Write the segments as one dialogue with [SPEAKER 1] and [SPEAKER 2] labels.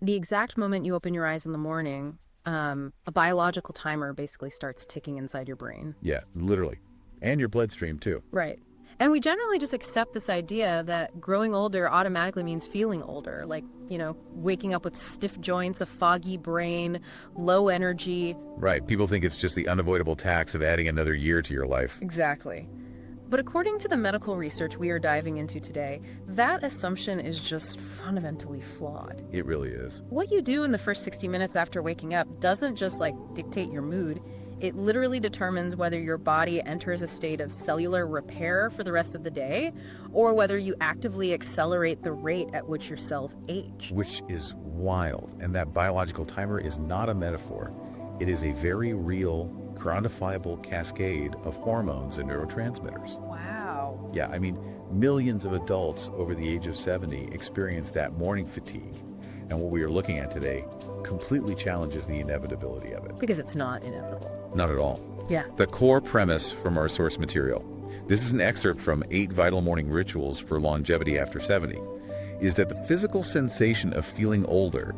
[SPEAKER 1] The exact moment you open your eyes in the morning, a biological timer basically starts ticking inside your brain.
[SPEAKER 2] Yeah, literally. And your bloodstream, too.
[SPEAKER 1] Right. And we generally just accept this idea that growing older automatically means feeling older, like, waking up with stiff joints, a foggy brain, low energy.
[SPEAKER 2] Right. People think it's just the unavoidable tax of adding another year to your life.
[SPEAKER 1] Exactly. But according to the medical research we are diving into today, that assumption is just fundamentally flawed.
[SPEAKER 2] It really is.
[SPEAKER 1] What you do in the first 60 minutes after waking up doesn't just dictate your mood. It literally determines whether your body enters a state of cellular repair for the rest of the day, or whether you actively accelerate the rate at which your cells age.
[SPEAKER 2] Which is wild. And that biological timer is not a metaphor. It is a very real, quantifiable cascade of hormones and neurotransmitters.
[SPEAKER 1] Wow.
[SPEAKER 2] Yeah, I mean, millions of adults over the age of 70 experience that morning fatigue. And what we are looking at today completely challenges the inevitability of it.
[SPEAKER 1] Because it's not inevitable.
[SPEAKER 2] Not at all.
[SPEAKER 1] Yeah.
[SPEAKER 2] The core premise from our source material, this is an excerpt from 8 Vital Morning Rituals for Longevity After 70, is that the physical sensation of feeling older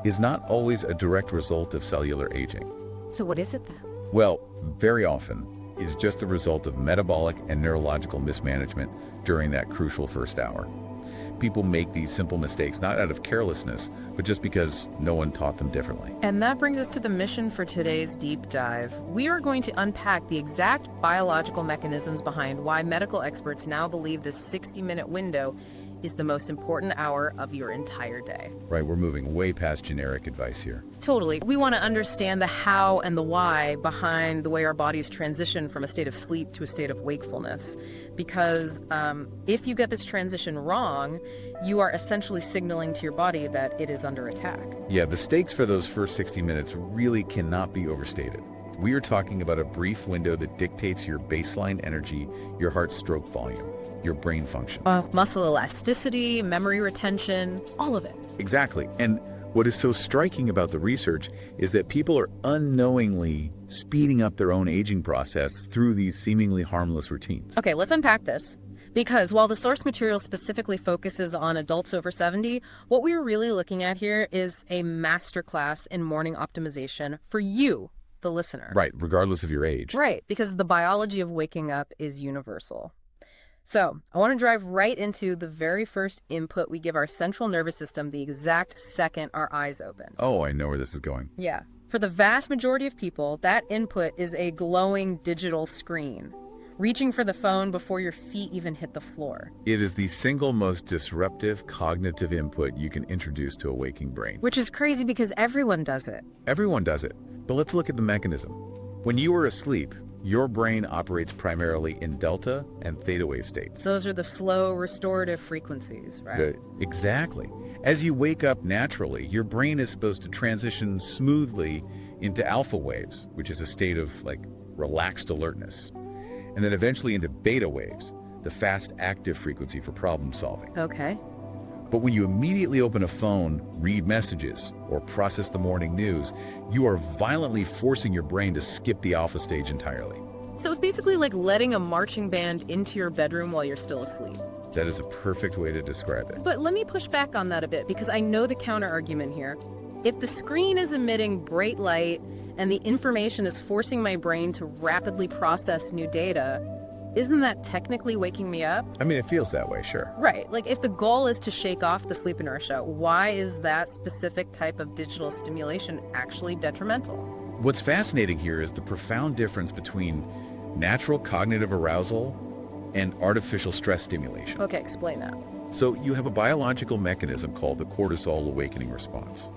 [SPEAKER 2] is not always a direct result of cellular aging.
[SPEAKER 1] So what is it then?
[SPEAKER 2] Well, very often it is just the result of metabolic and neurological mismanagement during that crucial first hour. People make these simple mistakes not out of carelessness, but just because no one taught them differently.
[SPEAKER 1] And that brings us to the mission for today's deep dive. We are going to unpack the exact biological mechanisms behind why medical experts now believe this 60-minute window is the most important hour of your entire day.
[SPEAKER 2] Right, we're moving way past generic advice here.
[SPEAKER 1] Totally. We want to understand the how and the why behind the way our bodies transition from a state of sleep to a state of wakefulness. Because if you get this transition wrong, you are essentially signaling to your body that it is under attack.
[SPEAKER 2] Yeah, the stakes for those first 60 minutes really cannot be overstated. We are talking about a brief window that dictates your baseline energy, your heart stroke volume, your brain function.
[SPEAKER 1] Muscle elasticity, memory retention, all of it.
[SPEAKER 2] Exactly. And what is so striking about the research is that people are unknowingly speeding up their own aging process through these seemingly harmless routines.
[SPEAKER 1] Okay, let's unpack this. Because while the source material specifically focuses on adults over 70, what we're really looking at here is a masterclass in morning optimization for you, the listener.
[SPEAKER 2] Right, regardless of your age.
[SPEAKER 1] Right, because the biology of waking up is universal. So, I want to drive right into the very first input we give our central nervous system the exact second our eyes open.
[SPEAKER 2] Oh, I know where this is going.
[SPEAKER 1] Yeah. For the vast majority of people, that input is a glowing digital screen, reaching for the phone before your feet even hit the floor.
[SPEAKER 2] It is the single most disruptive cognitive input you can introduce to a waking brain.
[SPEAKER 1] Which is crazy because everyone does it.
[SPEAKER 2] Everyone does it. But let's look at the mechanism. When you are asleep, your brain operates primarily in delta and theta wave states.
[SPEAKER 1] Those are the slow restorative frequencies, right?
[SPEAKER 2] Exactly. As you wake up naturally, your brain is supposed to transition smoothly into alpha waves, which is a state of relaxed alertness, and then eventually into beta waves, the fast active frequency for problem solving.
[SPEAKER 1] Okay.
[SPEAKER 2] But when you immediately open a phone, read messages, or process the morning news, you are violently forcing your brain to skip the alpha stage entirely.
[SPEAKER 1] So it's basically like letting a marching band into your bedroom while you're still asleep.
[SPEAKER 2] That is a perfect way to describe it.
[SPEAKER 1] But let me push back on that a bit, because I know the counter argument here. If the screen is emitting bright light and the information is forcing my brain to rapidly process new data, isn't that technically waking me up?
[SPEAKER 2] I mean, it feels that way, sure.
[SPEAKER 1] Right. If the goal is to shake off the sleep inertia, why is that specific type of digital stimulation actually detrimental?
[SPEAKER 2] What's fascinating here is the profound difference between natural cognitive arousal and artificial stress stimulation.
[SPEAKER 1] Okay, explain that.
[SPEAKER 2] So you have a biological mechanism called the cortisol awakening response.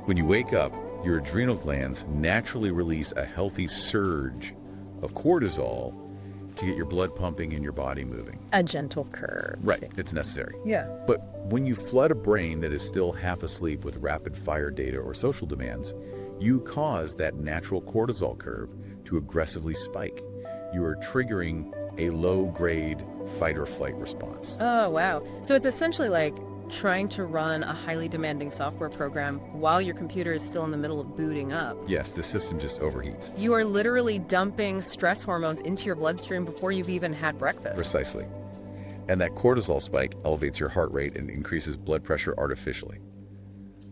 [SPEAKER 2] When you wake up, your adrenal glands naturally release a healthy surge of cortisol to get your blood pumping and your body moving.
[SPEAKER 1] A gentle curve.
[SPEAKER 2] Right, it's necessary.
[SPEAKER 1] Yeah.
[SPEAKER 2] But when you flood a brain that is still half asleep with rapid fire data or social demands, you cause that natural cortisol curve to aggressively spike. You are triggering a low-grade fight or flight response.
[SPEAKER 1] Oh, wow. So it's essentially like trying to run a highly demanding software program while your computer is still in the middle of booting up.
[SPEAKER 2] Yes, the system just overheats.
[SPEAKER 1] You are literally dumping stress hormones into your bloodstream before you've even had breakfast.
[SPEAKER 2] Precisely. And that cortisol spike elevates your heart rate and increases blood pressure artificially.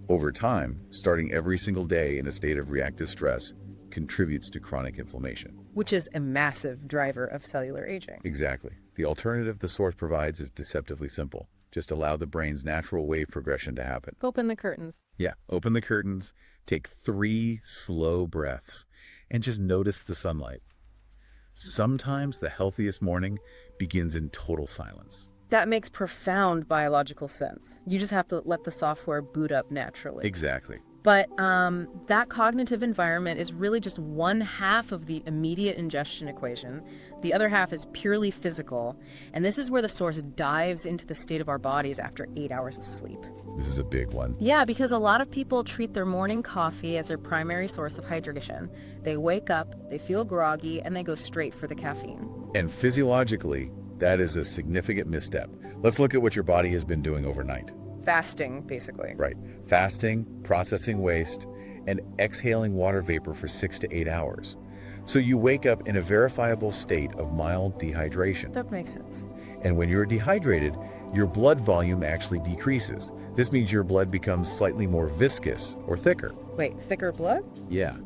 [SPEAKER 2] Over time, starting every single day in a state of reactive stress contributes to chronic inflammation.
[SPEAKER 1] Which is a massive driver of cellular aging.
[SPEAKER 2] Exactly. The alternative the source provides is deceptively simple. Just allow the brain's natural wave progression to happen.
[SPEAKER 1] Open the curtains.
[SPEAKER 2] Yeah, open the curtains, take 3 slow breaths, and just notice the sunlight. Sometimes the healthiest morning begins in total silence.
[SPEAKER 1] That makes profound biological sense. You just have to let the software boot up naturally.
[SPEAKER 2] Exactly.
[SPEAKER 1] But that cognitive environment is really just one half of the immediate ingestion equation. The other half is purely physical. And this is where the source dives into the state of our bodies after 8 hours of sleep.
[SPEAKER 2] This is a big one.
[SPEAKER 1] Yeah, because a lot of people treat their morning coffee as their primary source of hydration. They wake up, they feel groggy, and they go straight for the caffeine.
[SPEAKER 2] And physiologically, that is a significant misstep. Let's look at what your body has been doing overnight.
[SPEAKER 1] Fasting, basically.
[SPEAKER 2] Right. Fasting, processing waste, and exhaling water vapor for 6 to 8 hours. So you wake up in a verifiable state of mild dehydration.
[SPEAKER 1] That makes sense.
[SPEAKER 2] And when you're dehydrated, your blood volume actually decreases. This means your blood becomes slightly more viscous or thicker.
[SPEAKER 1] Wait, thicker blood?
[SPEAKER 2] Yeah.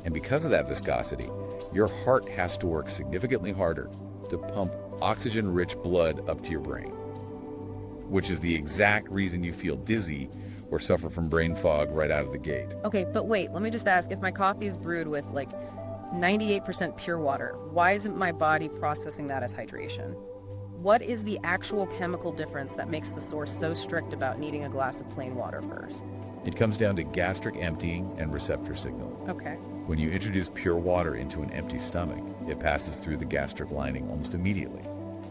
[SPEAKER 2] And because of that viscosity, your heart has to work significantly harder to pump oxygen-rich blood up to your brain, which is the exact reason you feel dizzy or suffer from brain fog right out of the gate.
[SPEAKER 1] Okay, but wait, let me just ask, if my coffee is brewed with like 98% pure water, why isn't my body processing that as hydration? What is the actual chemical difference that makes the source so strict about needing a glass of plain water first?
[SPEAKER 2] It comes down to gastric emptying and receptor signaling.
[SPEAKER 1] Okay.
[SPEAKER 2] When you introduce pure water into an empty stomach, it passes through the gastric lining almost immediately.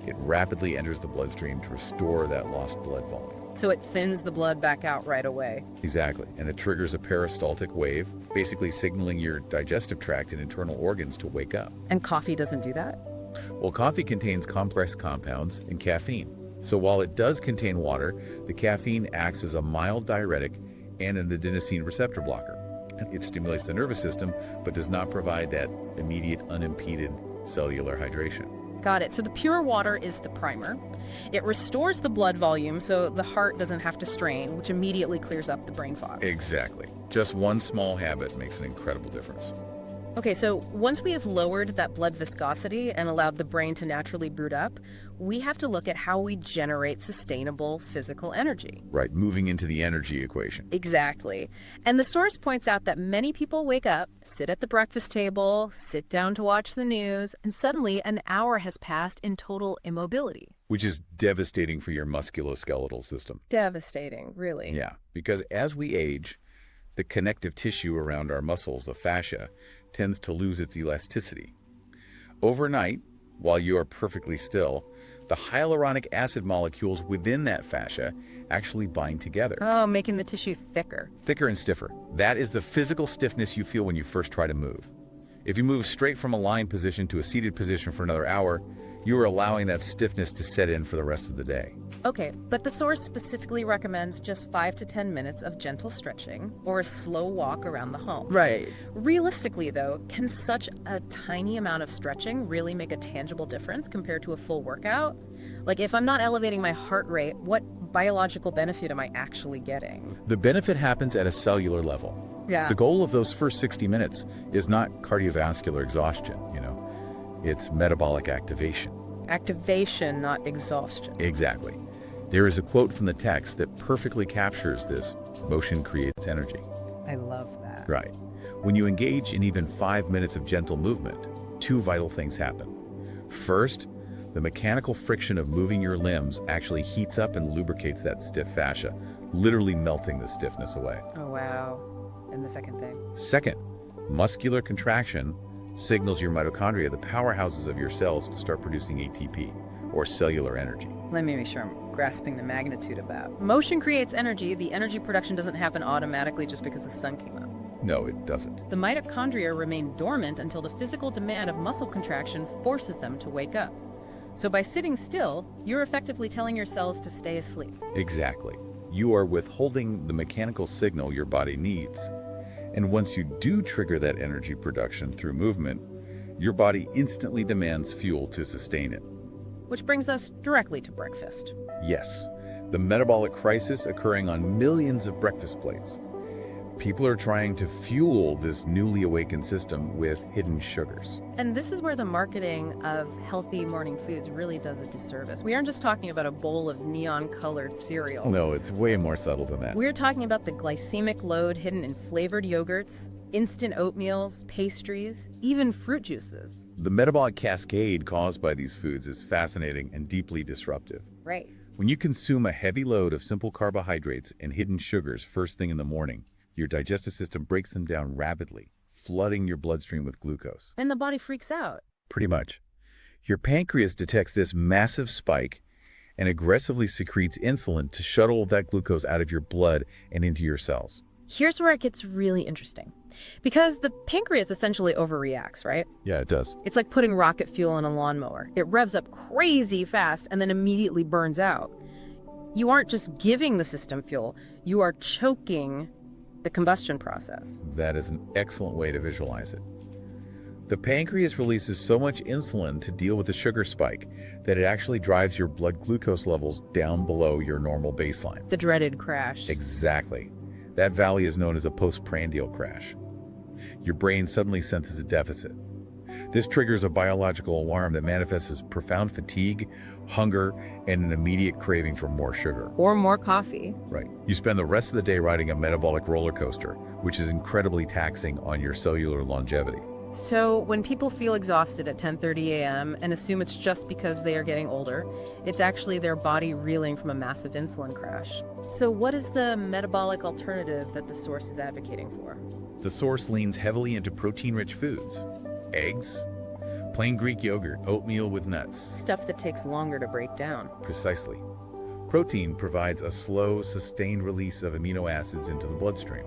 [SPEAKER 2] It rapidly enters the bloodstream to restore that lost blood volume.
[SPEAKER 1] So it thins the blood back out right away.
[SPEAKER 2] Exactly, and it triggers a peristaltic wave, basically signaling your digestive tract and internal organs to wake up.
[SPEAKER 1] And coffee doesn't do that?
[SPEAKER 2] Well, coffee contains complex compounds and caffeine. So while it does contain water, the caffeine acts as a mild diuretic and an adenosine receptor blocker. It stimulates the nervous system, but does not provide that immediate, unimpeded cellular hydration.
[SPEAKER 1] Got it. So the pure water is the primer. It restores the blood volume so the heart doesn't have to strain, which immediately clears up the brain fog.
[SPEAKER 2] Exactly. Just one small habit makes an incredible difference.
[SPEAKER 1] Okay, so once we have lowered that blood viscosity and allowed the brain to naturally boot up, we have to look at how we generate sustainable physical energy.
[SPEAKER 2] Right, moving into the energy equation.
[SPEAKER 1] Exactly. And the source points out that many people wake up, sit at the breakfast table, sit down to watch the news, and suddenly an hour has passed in total immobility.
[SPEAKER 2] Which is devastating for your musculoskeletal system.
[SPEAKER 1] Devastating, really.
[SPEAKER 2] Yeah, because as we age, the connective tissue around our muscles, the fascia, tends to lose its elasticity. Overnight, while you are perfectly still, the hyaluronic acid molecules within that fascia actually bind together.
[SPEAKER 1] Oh, making the tissue thicker.
[SPEAKER 2] Thicker and stiffer. That is the physical stiffness you feel when you first try to move. If you move straight from a lying position to a seated position for another hour, you are allowing that stiffness to set in for the rest of the day.
[SPEAKER 1] Okay, but the source specifically recommends just 5 to 10 minutes of gentle stretching or a slow walk around the home.
[SPEAKER 3] Right.
[SPEAKER 1] Realistically, though, can such a tiny amount of stretching really make a tangible difference compared to a full workout? Like, if I'm not elevating my heart rate, what biological benefit am I actually getting?
[SPEAKER 2] The benefit happens at a cellular level.
[SPEAKER 1] Yeah.
[SPEAKER 2] The goal of those first 60 minutes is not cardiovascular exhaustion, it's metabolic activation.
[SPEAKER 1] Activation, not exhaustion.
[SPEAKER 2] Exactly. There is a quote from the text that perfectly captures this: motion creates energy.
[SPEAKER 1] I love that.
[SPEAKER 2] Right. When you engage in even 5 minutes of gentle movement, 2 vital things happen. First, the mechanical friction of moving your limbs actually heats up and lubricates that stiff fascia, literally melting the stiffness away.
[SPEAKER 1] Oh, wow. And the second thing?
[SPEAKER 2] Second, muscular contraction signals your mitochondria, the powerhouses of your cells, to start producing ATP, or cellular energy.
[SPEAKER 1] Let me make sure I'm grasping the magnitude of that. Motion creates energy. The energy production doesn't happen automatically just because the sun came up.
[SPEAKER 2] No, it doesn't.
[SPEAKER 1] The mitochondria remain dormant until the physical demand of muscle contraction forces them to wake up. So by sitting still, you're effectively telling your cells to stay asleep.
[SPEAKER 2] Exactly. You are withholding the mechanical signal your body needs. And once you do trigger that energy production through movement, your body instantly demands fuel to sustain it.
[SPEAKER 1] Which brings us directly to breakfast.
[SPEAKER 2] Yes, the metabolic crisis occurring on millions of breakfast plates. People are trying to fuel this newly awakened system with hidden sugars.
[SPEAKER 1] And this is where the marketing of healthy morning foods really does a disservice. We aren't just talking about a bowl of neon-colored cereal.
[SPEAKER 2] No, it's way more subtle than that.
[SPEAKER 1] We're talking about the glycemic load hidden in flavored yogurts, instant oatmeals, pastries, even fruit juices.
[SPEAKER 2] The metabolic cascade caused by these foods is fascinating and deeply disruptive.
[SPEAKER 1] Right.
[SPEAKER 2] When you consume a heavy load of simple carbohydrates and hidden sugars first thing in the morning, your digestive system breaks them down rapidly, flooding your bloodstream with glucose.
[SPEAKER 1] And the body freaks out.
[SPEAKER 2] Pretty much. Your pancreas detects this massive spike and aggressively secretes insulin to shuttle that glucose out of your blood and into your cells.
[SPEAKER 1] Here's where it gets really interesting. Because the pancreas essentially overreacts, right?
[SPEAKER 2] Yeah, it does.
[SPEAKER 1] It's like putting rocket fuel in a lawnmower. It revs up crazy fast and then immediately burns out. You aren't just giving the system fuel, you are choking the combustion process.
[SPEAKER 2] That is an excellent way to visualize it. The pancreas releases so much insulin to deal with the sugar spike that it actually drives your blood glucose levels down below your normal baseline.
[SPEAKER 1] The dreaded crash.
[SPEAKER 2] Exactly. That valley is known as a postprandial crash. Your brain suddenly senses a deficit. This triggers a biological alarm that manifests as profound fatigue, hunger, and an immediate craving for more sugar.
[SPEAKER 1] Or more coffee.
[SPEAKER 2] Right. You spend the rest of the day riding a metabolic roller coaster, which is incredibly taxing on your cellular longevity.
[SPEAKER 1] So when people feel exhausted at 10:30 a.m. and assume it's just because they are getting older, it's actually their body reeling from a massive insulin crash. So what is the metabolic alternative that the source is advocating for?
[SPEAKER 2] The source leans heavily into protein-rich foods. Eggs, plain Greek yogurt, oatmeal with nuts.
[SPEAKER 1] Stuff that takes longer to break down.
[SPEAKER 2] Precisely. Protein provides a slow, sustained release of amino acids into the bloodstream.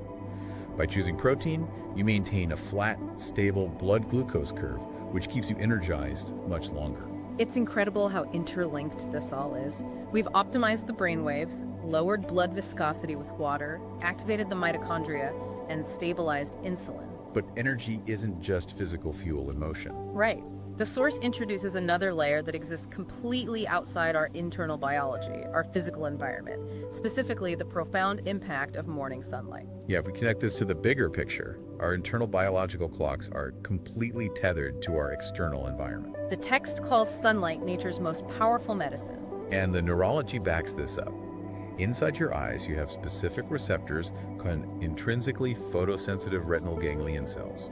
[SPEAKER 2] By choosing protein, you maintain a flat, stable blood glucose curve, which keeps you energized much longer.
[SPEAKER 1] It's incredible how interlinked this all is. We've optimized the brain waves, lowered blood viscosity with water, activated the mitochondria, and stabilized insulin.
[SPEAKER 2] But energy isn't just physical fuel in motion.
[SPEAKER 1] Right. The source introduces another layer that exists completely outside our internal biology, our physical environment, specifically the profound impact of morning sunlight.
[SPEAKER 2] Yeah, if we connect this to the bigger picture, our internal biological clocks are completely tethered to our external environment.
[SPEAKER 1] The text calls sunlight nature's most powerful medicine.
[SPEAKER 2] And the neurology backs this up. Inside your eyes, you have specific receptors called intrinsically photosensitive retinal ganglion cells,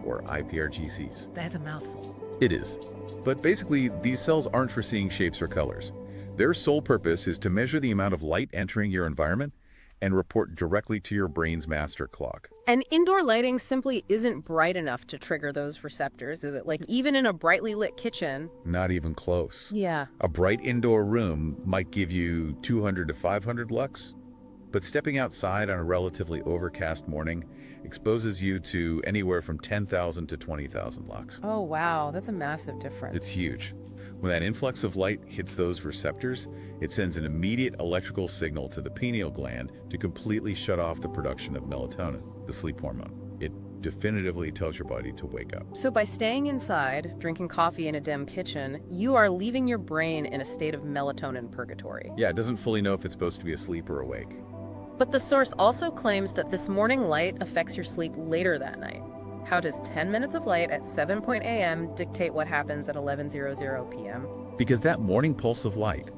[SPEAKER 2] or IPRGCs.
[SPEAKER 1] That's a mouthful.
[SPEAKER 2] It is. But basically, these cells aren't for seeing shapes or colors. Their sole purpose is to measure the amount of light entering your environment and report directly to your brain's master clock.
[SPEAKER 1] And indoor lighting simply isn't bright enough to trigger those receptors, is it? Like, even in a brightly lit kitchen?
[SPEAKER 2] Not even close.
[SPEAKER 1] Yeah.
[SPEAKER 2] A bright indoor room might give you 200 to 500 lux, but stepping outside on a relatively overcast morning exposes you to anywhere from 10,000 to 20,000 lux.
[SPEAKER 1] Oh, wow. That's a massive difference.
[SPEAKER 2] It's huge. When that influx of light hits those receptors, it sends an immediate electrical signal to the pineal gland to completely shut off the production of melatonin, the sleep hormone. It definitively tells your body to wake up.
[SPEAKER 1] So by staying inside, drinking coffee in a dim kitchen, you are leaving your brain in a state of melatonin purgatory.
[SPEAKER 2] Yeah, it doesn't fully know if it's supposed to be asleep or awake.
[SPEAKER 1] But the source also claims that this morning light affects your sleep later that night. How does 10 minutes of light at 7 a.m. dictate what happens at 11:00 p.m.?
[SPEAKER 2] Because that morning pulse of light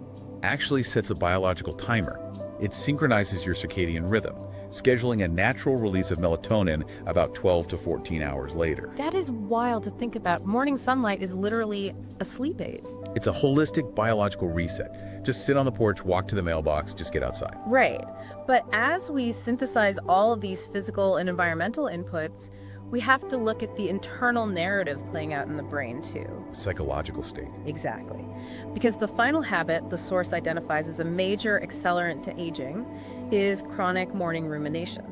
[SPEAKER 2] actually sets a biological timer. It synchronizes your circadian rhythm, scheduling a natural release of melatonin about 12 to 14 hours later.
[SPEAKER 1] That is wild to think about. Morning sunlight is literally a sleep aid.
[SPEAKER 2] It's a holistic biological reset. Just sit on the porch, walk to the mailbox, just get outside.
[SPEAKER 1] Right. But as we synthesize all of these physical and environmental inputs, we have to look at the internal narrative playing out in the brain, too.
[SPEAKER 2] Psychological state.
[SPEAKER 1] Exactly. Because the final habit the source identifies as a major accelerant to aging is chronic morning rumination.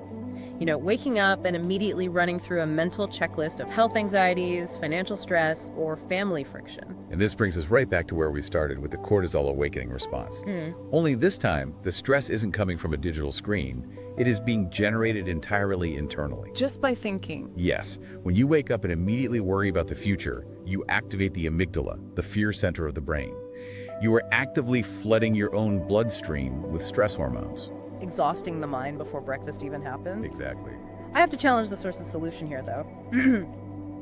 [SPEAKER 1] You know, waking up and immediately running through a mental checklist of health anxieties, financial stress, or family friction.
[SPEAKER 2] And this brings us right back to where we started with the cortisol awakening response. Only this time, the stress isn't coming from a digital screen. It is being generated entirely internally.
[SPEAKER 1] Just by thinking.
[SPEAKER 2] Yes. When you wake up and immediately worry about the future, you activate the amygdala, the fear center of the brain. You are actively flooding your own bloodstream with stress hormones.
[SPEAKER 1] exhausting the mind before breakfast even happens.
[SPEAKER 2] Exactly.
[SPEAKER 1] I have to challenge the source's solution here, though.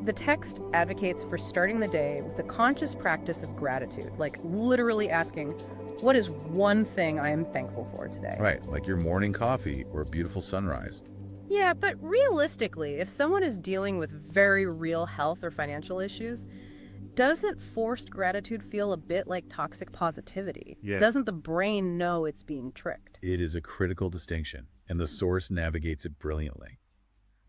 [SPEAKER 1] The text advocates for starting the day with the conscious practice of gratitude, like literally asking, what is one thing I am thankful for today?
[SPEAKER 2] Right, like your morning coffee or a beautiful sunrise.
[SPEAKER 1] Yeah, but realistically, if someone is dealing with very real health or financial issues, doesn't forced gratitude feel a bit like toxic positivity?
[SPEAKER 2] Yeah.
[SPEAKER 1] Doesn't the brain know it's being tricked?
[SPEAKER 2] It is a critical distinction, and the source navigates it brilliantly.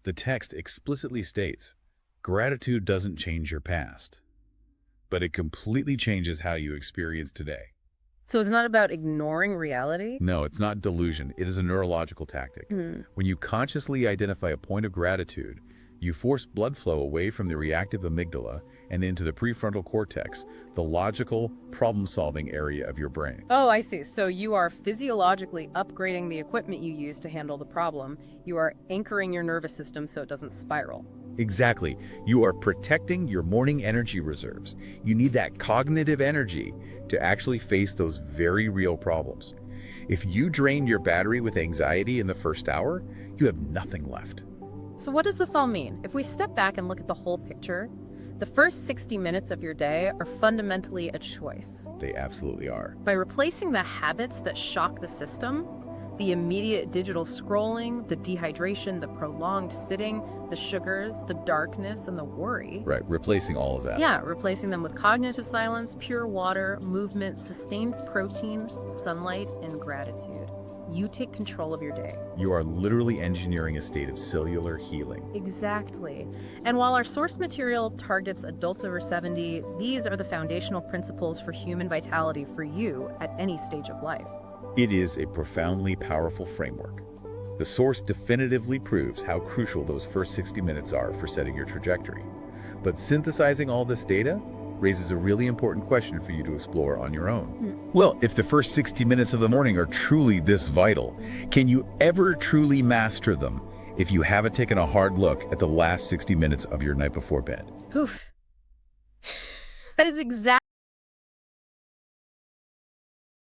[SPEAKER 2] The text explicitly states, gratitude doesn't change your past, but it completely changes how you experience today.
[SPEAKER 1] So it's not about ignoring reality?
[SPEAKER 2] No, it's not delusion. It is a neurological tactic. When you consciously identify a point of gratitude, you force blood flow away from the reactive amygdala and into the prefrontal cortex, the logical, problem-solving area of your brain.
[SPEAKER 1] Oh, I see. So you are physiologically upgrading the equipment you use to handle the problem. You are anchoring your nervous system so it doesn't spiral.
[SPEAKER 2] Exactly. You are protecting your morning energy reserves. You need that cognitive energy to actually face those very real problems. If you drain your battery with anxiety in the first hour, you have nothing left.
[SPEAKER 1] So what does this all mean? If we step back and look at the whole picture, the first 60 minutes of your day are fundamentally a choice.
[SPEAKER 2] They absolutely are.
[SPEAKER 1] By replacing the habits that shock the system, the immediate digital scrolling, the dehydration, the prolonged sitting, the sugars, the darkness, and the worry.
[SPEAKER 2] Right, replacing all of that.
[SPEAKER 1] Yeah, replacing them with cognitive silence, pure water, movement, sustained protein, sunlight, and gratitude. You take control of your day.
[SPEAKER 2] You are literally engineering a state of cellular healing.
[SPEAKER 1] Exactly. And while our source material targets adults over 70, these are the foundational principles for human vitality for you at any stage of life.
[SPEAKER 2] It is a profoundly powerful framework. The source definitively proves how crucial those first 60 minutes are for setting your trajectory. But synthesizing all this data raises a really important question for you to explore on your own. Well, if the first 60 minutes of the morning are truly this vital, can you ever truly master them if you haven't taken a hard look at the last 60 minutes of your night before bed?
[SPEAKER 1] Oof. That is exactly